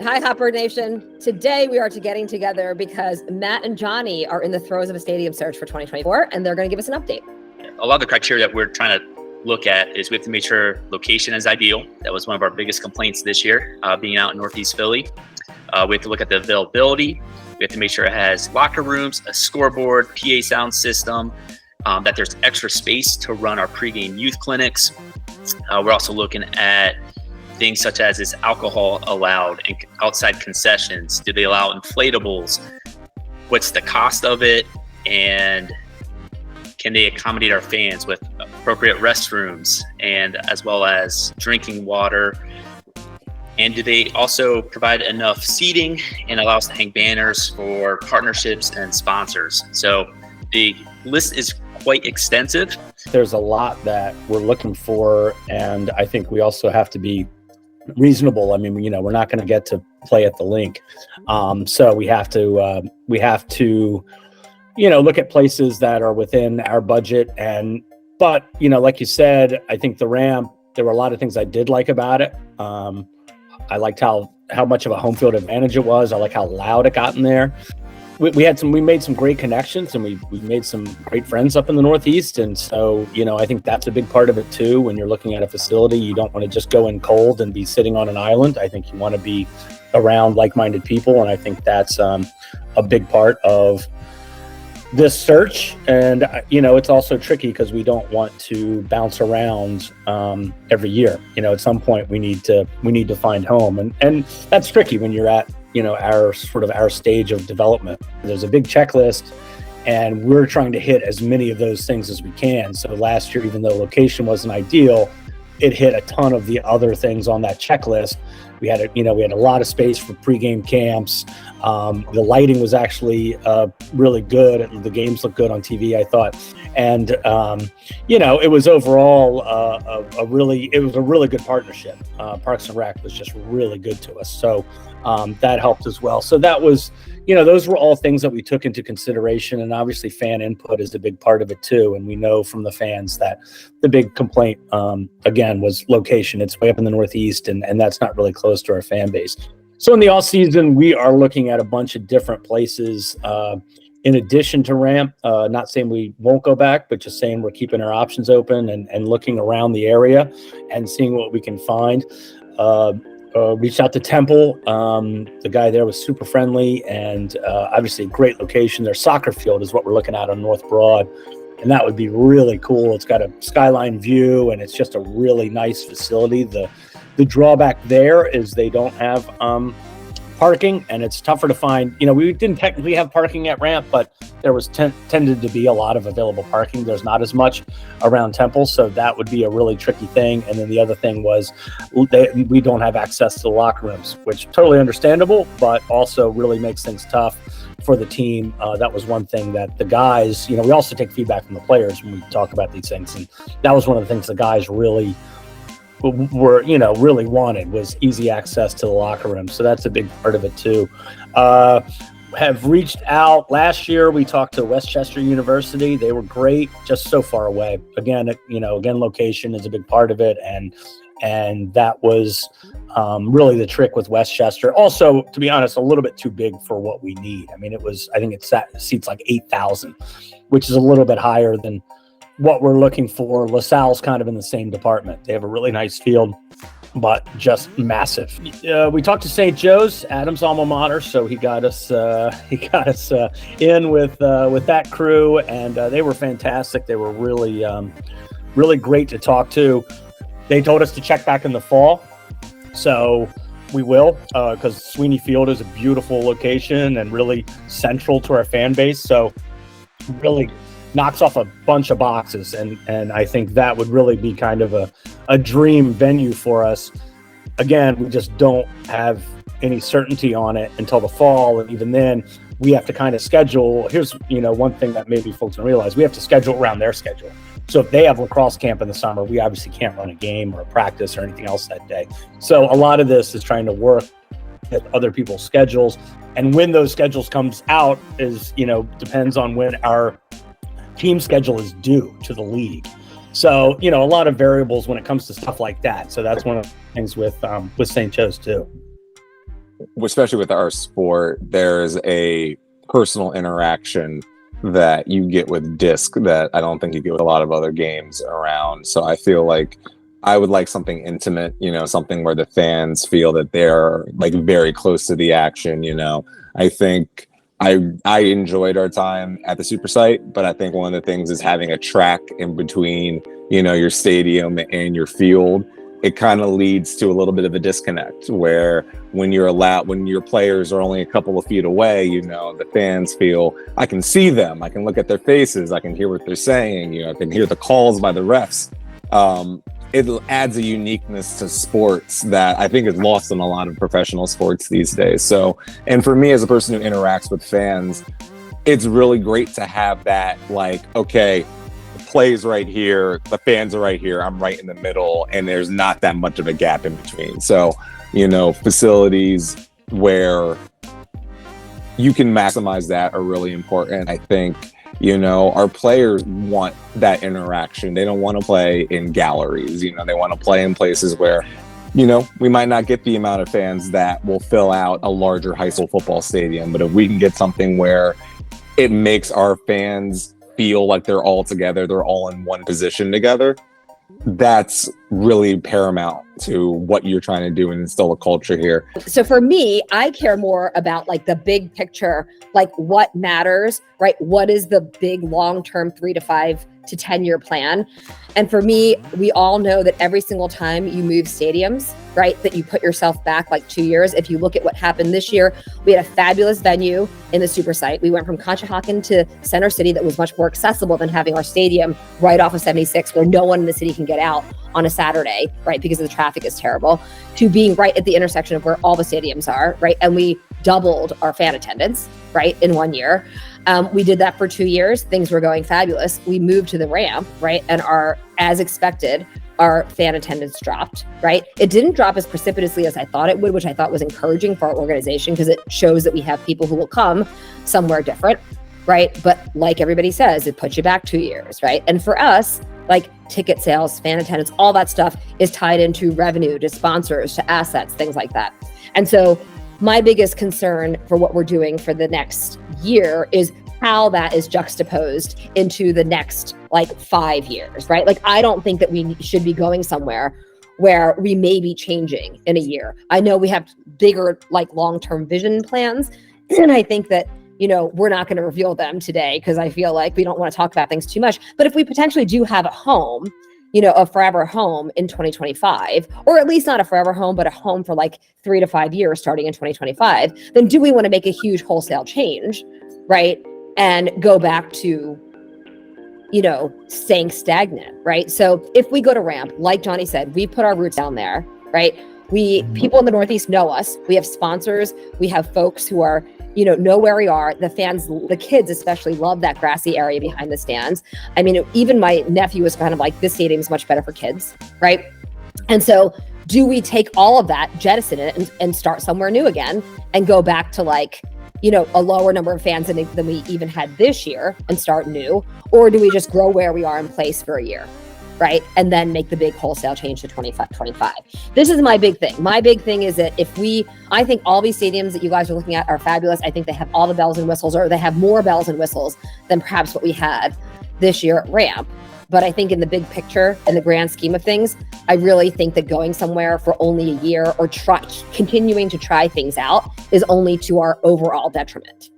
Hi, Hotbird Nation. Today we are getting together because Matt and Johnny are in the throes of a stadium search for 2024, and they're going to give us an update. A lot of the criteria that we're trying to look at is we have to make sure location is ideal. That was one of our biggest complaints this year, being out in Northeast Philly. We have to look at the availability. We have to make sure it has locker rooms, a scoreboard, PA sound system, that there's extra space to run our pregame youth clinics. We're also looking at things such as, is alcohol allowed and outside concessions? Do they allow inflatables? What's the cost of it? And can they accommodate our fans with appropriate restrooms and as well as drinking water? And do they also provide enough seating and allow us to hang banners for partnerships and sponsors? So the list is quite extensive. There's a lot that we're looking for, and I think we also have to be reasonable. I mean, we're not going to get to play at the link, so we have to look at places that are within our budget. But like you said, I think the ramp, there were a lot of things I did like about it. I liked how much of a home field advantage it was. I like how loud it got in there. We made some great connections, and we made some great friends up in the Northeast. And so, I think that's a big part of it too. When you're looking at a facility, you don't want to just go in cold and be sitting on an island. I think you want to be around like-minded people. And I think that's a big part of this search. And, it's also tricky because we don't want to bounce around every year. At some point we need to find home. And that's tricky when you're at, our stage of development. There's a big checklist, and we're trying to hit as many of those things as we can. So last year, even though location wasn't ideal, it hit a ton of the other things on that checklist. We had a lot of space for pregame camps. The lighting was actually really good. The games looked good on TV, I thought. And, it was overall a really good partnership. Parks and Rec was just really good to us. So that helped as well. So that was, those were all things that we took into consideration. And obviously fan input is a big part of it too. And we know from the fans that the big complaint, again, was location. It's way up in the Northeast, and that's not really close to our fan base. So in the off season, we are looking at a bunch of different places in addition to ramp. Not saying we won't go back, but just saying we're keeping our options open and looking around the area and seeing what we can find. Reached out to Temple. The guy there was super friendly, and obviously a great location. Their soccer field is what we're looking at on North Broad, and that would be really cool. It's got a skyline view, and it's just a really nice facility. The drawback there is they don't have parking, and it's tougher to find. We didn't technically have parking at ramp, but there was tended to be a lot of available parking. There's not as much around Temple, so that would be a really tricky thing. And then the other thing was we don't have access to the locker rooms, which totally understandable, but also really makes things tough for the team. That was one thing that the guys, we also take feedback from the players when we talk about these things, and that was one of the things the guys really wanted was easy access to the locker room. So that's a big part of it too. Have reached out. Last year we talked to Westchester University. They were great, just so far away. Again, location is a big part of it, and that was really the trick with Westchester. Also, to be honest, a little bit too big for what we need. I think it seats like 8,000, which is a little bit higher than what we're looking for. LaSalle's kind of in the same department. They have a really nice field, but just massive. We talked to St. Joe's, Adam's alma mater, so he got us in with that crew, and they were fantastic. They were really great to talk to. They told us to check back in the fall, so we will, because Sweeney Field is a beautiful location and really central to our fan base. So really knocks off a bunch of boxes, and I think that would really be kind of a dream venue for us. Again, we just don't have any certainty on it until the fall, and even then we have to kind of schedule. Here's one thing that maybe folks don't realize: we have to schedule around their schedule. So if they have lacrosse camp in the summer, we obviously can't run a game or a practice or anything else that day. So a lot of this is trying to work at other people's schedules, and when those schedules comes out is depends on when our team schedule is due to the league. So, a lot of variables when it comes to stuff like that. So that's one of the things with St. Joe's too. especially with our sport, there's a personal interaction that you get with disc that I don't think you get with a lot of other games around. So I feel like I would like something intimate, something where the fans feel that they're like very close to the action. I think I enjoyed our time at the Super Site, but I think one of the things is having a track in between, your stadium and your field. It kind of leads to a little bit of a disconnect where when your players are only a couple of feet away, the fans feel, I can see them, I can look at their faces, I can hear what they're saying, I can hear the calls by the refs. It adds a uniqueness to sports that I think is lost in a lot of professional sports these days. So, and for me as a person who interacts with fans, it's really great to have that, like, okay, the play's right here, the fans are right here, I'm right in the middle, and there's not that much of a gap in between. So, facilities where you can maximize that are really important. I think, our players want that interaction. They don't want to play in galleries. They want to play in places where, we might not get the amount of fans that will fill out a larger high school football stadium. But if we can get something where it makes our fans feel like they're all together, they're all in one position together, that's really paramount to what you're trying to do and instill a culture here. So for me, I care more about like the big picture, like what matters, right? What is the big long-term 3 to 5 to 10-year plan? And for me, we all know that every single time you move stadiums, right, that you put yourself back like 2 years. If you look at what happened this year, we had a fabulous venue in the Super Site. We went from Conshohocken to Center City that was much more accessible than having our stadium right off of 76 where no one in the city can get out on a Saturday, right, because the traffic is terrible, to being right at the intersection of where all the stadiums are, right? And we doubled our fan attendance, right, in 1 year. We did that for 2 years. Things were going fabulous. We moved to the ramp, right? And as expected, our fan attendance dropped, right? It didn't drop as precipitously as I thought it would, which I thought was encouraging for our organization because it shows that we have people who will come somewhere different, right? But like everybody says, it puts you back 2 years, right? And for us, like ticket sales, fan attendance, all that stuff is tied into revenue, to sponsors, to assets, things like that. And so my biggest concern for what we're doing for the next year is how that is juxtaposed into the next like 5 years, right? Like, I don't think that we should be going somewhere where we may be changing in a year. I know we have bigger like long-term vision plans. And I think that, we're not going to reveal them today because I feel like we don't want to talk about things too much. But if we potentially do have a home, a forever home in 2025, or at least not a forever home, but a home for like 3 to 5 years starting in 2025, then do we want to make a huge wholesale change, right? And go back to, staying stagnant, right? So if we go to ramp, like Johnny said, we put our roots down there, right? People in the Northeast know us. We have sponsors. We have folks who are, know where we are. The fans, the kids especially, love that grassy area behind the stands. I mean, even my nephew was kind of like, this stadium is much better for kids, right? And so do we take all of that, jettison it, and start somewhere new again and go back to like, a lower number of fans than we even had this year and start new? Or do we just grow where we are in place for a year, right? And then make the big wholesale change to 25. This is my big thing. My big thing is that I think all these stadiums that you guys are looking at are fabulous. I think they have all the bells and whistles, or they have more bells and whistles than perhaps what we had this year at Ramp. But I think in the big picture, in the grand scheme of things, I really think that going somewhere for only a year or continuing to try things out is only to our overall detriment.